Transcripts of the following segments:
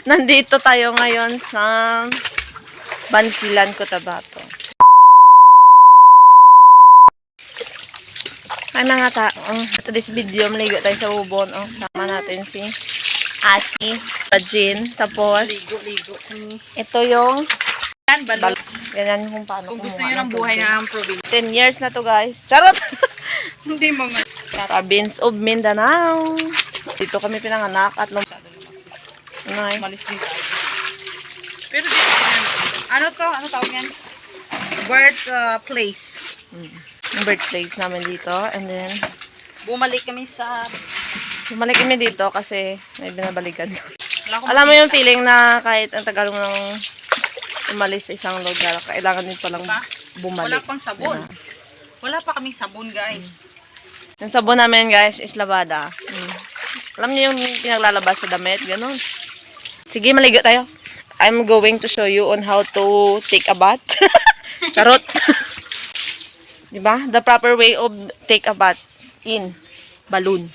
Nandito tayo ngayon sa Bansilan, Cotabato. Ay mga tao, today's video, maligo tayo sa ubon. Oh, sama natin si Ati, Jin. Tapos, Ligo. ito yung Balot. ganyan kung paano Kung gusto nyo ng buhay na ang province. 10 years na to guys. Charot! Hindi mo nga. Province of Mindanao. Dito kami pinanganak at Malis din tayo. Pero dito yan. Ano to? Ano tawag yan? Birth place. yung birthplace namin dito. And then, Bumalik kami bumalik kami dito kasi may binabalikan. Alam mo yung feeling na kahit ang tagal mo nang umalis sa isang lugar, kailangan din palang bumalik. Wala pang sabon. Wala pa kaming sabon, guys. Yung sabon namin guys is labada. Alam niyo yung pinaglalabas sa damit, ganun. Sige, maligo tayo. I'm going to show you on how to take a bath. Charot. Diba? The proper way of take a bath in balloon.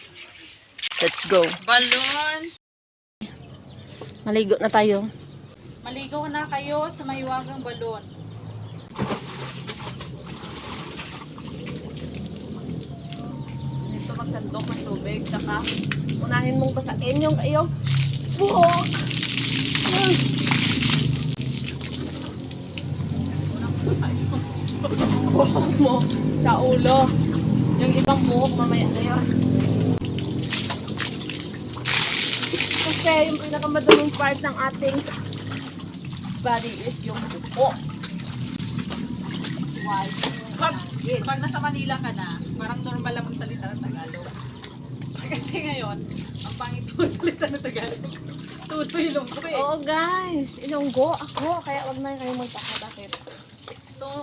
Let's go. Balon. Maligo na tayo. Maligo na kayo sa mahiwagang balon. Dito magsandok ng tubig. Saka, unahin mong pasain yung iyong buhok. Buhok mo sa ulo. Yung ibang buhok mamaya na yun. Kasi yung pinakamadaming part ng ating body is yung buhok. Pag nasa Manila ka na, parang normal lang magsalita ng Tagalog. Kasi ngayon, ang pangit mo magsalita ng Tagalog. Tutoy ilonggo eh. Oo guys, ilonggo ako. Kaya wag na kayong magpakadakit.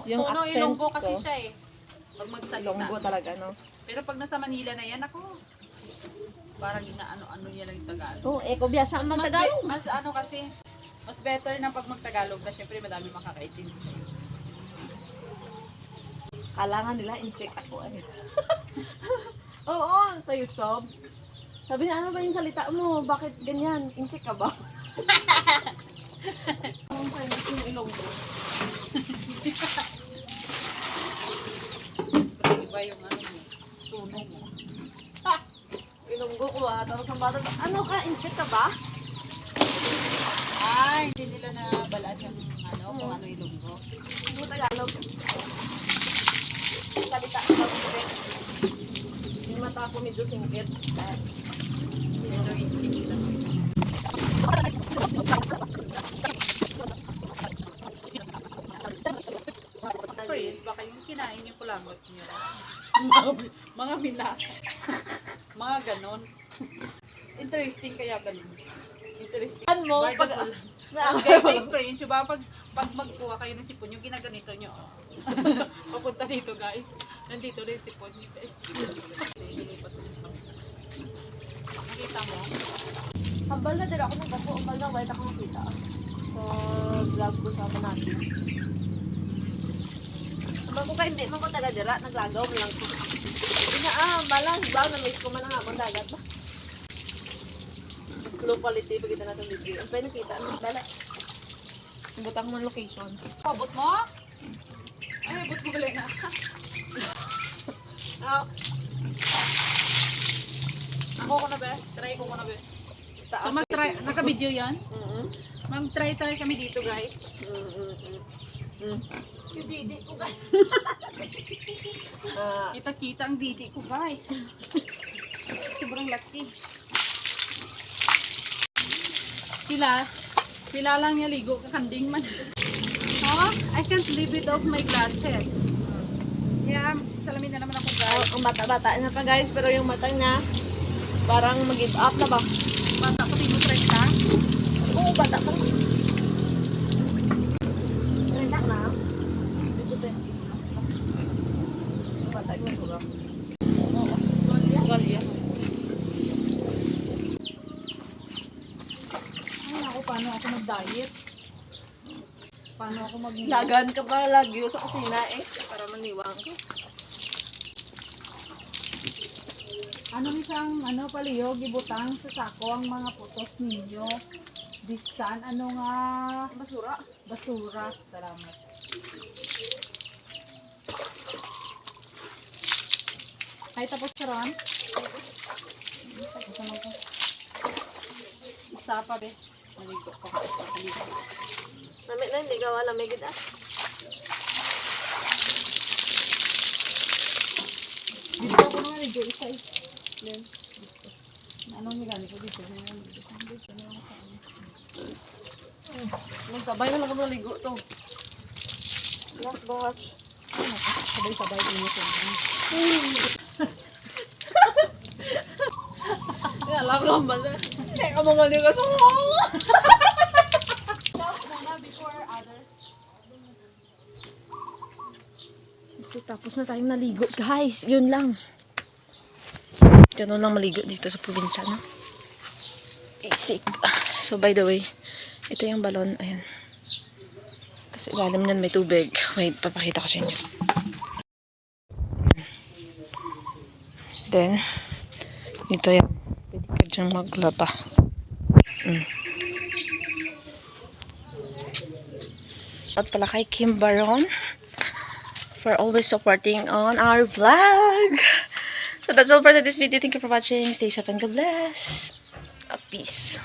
Yung Tono accent ilonggo kasi ko. siya eh. Pag magsalita. Ilonggo talaga, no? Pero pag nasa Manila na yan, ako, parang inaano-ano niya lang yung Tagalog. Oo, ko biasa ang Tagalog. Mas ano kasi, mas better na pag magtagalog na syempre madami makakaintindi sa'yo. Kailangan nila in-check ako. Oo, sa YouTube. Sabi niya, ano ba yung salita mo? Bakit ganyan? In-check ka ba? Ang painit yung ilonggo. Iba yung ano mo, tuno mo. Ilonggo ko ba? Tapos ang bata, ano ka? In-check ka ba? Ay, hindi nila na balaan yung ano, kung ano ilonggo. Ano Tagalog? Salita ko ba? Yung mata ko medyo singkit. Pero i-check lang. Friends, baka yung kinain yung kulangot niyo. Mga mina. Mga ganon. Interesting kaya ganon. Interesting. Ano mo? Pag, Pag, guys, na-experience nyo ba pag magkuha kayo ng sipon, yung ginaganito nyo. Papunta dito guys. Nandito na yung sipon nyo guys. Kasi nilipat ko sa kami. Nakita mo? hambal na din ako ng bako. Hambal na wala akong makita. So, vlog ko sa natin. Hambal ko kayo hindi mo ko taga-dira. Naglagaw mo lang ko. Balang. Balang na miss ko man ang habang dagat ba? Mas low quality pag kita natin video. Ang pwede nakita. Ang bala. Butang mo location. Pabot mo? Ay, abot mo galing na. Ako ko na ba? Try ko na ba? So mag-try, naka-video yan? Mag-try kami dito guys. Yung didi ko guys. Kita-kita ang didi ko guys. Kasi sobrang laki. Sila lang niya ligo kakanding man. Oh, I can't leave it off my glasses. Yeah, salamin na naman ako guys. Ang bata-bata na pa guys. Pero yung mata niya parang mag-give up na ba? Bata ko dito try ka? Oo, bata pa. Rindak na. Dito ba? Bata yung kurang. Galya. Ay, ako paano ako mag-diet? Paano ako Lagan ka pa lagi sa kusina para maniwang. Ano ni siyang, ano palihog, ibutang sa sako ang mga putos ninyo. Bisan, ano nga? Basura. Basura. Salamat. Ay, tapos ka ron? Tapos naman ko. Isa pa, be. Maligo ko. Maligo. Lamig na, hindi gawa lamig ito. Dito ako naman, medyo isa eh. Then, dito. Anong nilani ko dito? Dito na lang sa Magsabay na lang kami naligo to. Last batch. sabay-sabay ko nito. Kala ko ba na? Teka mo nga di ka sa mall. Before others. So, tapos na tayong naligo, guys. Yun lang. Ganun lang maligo dito sa probinsya, no? Basic. So, by the way, ito yung balon. Ayan. Tapos ilalim niyan may tubig. Wait, papakita ko sa inyo. Then, dito yan. Pwede ka dyan maglaba. At pala kay Kim Baron for always supporting on our vlog. So that's all for this video. Thank you for watching. Stay safe and God bless. Peace.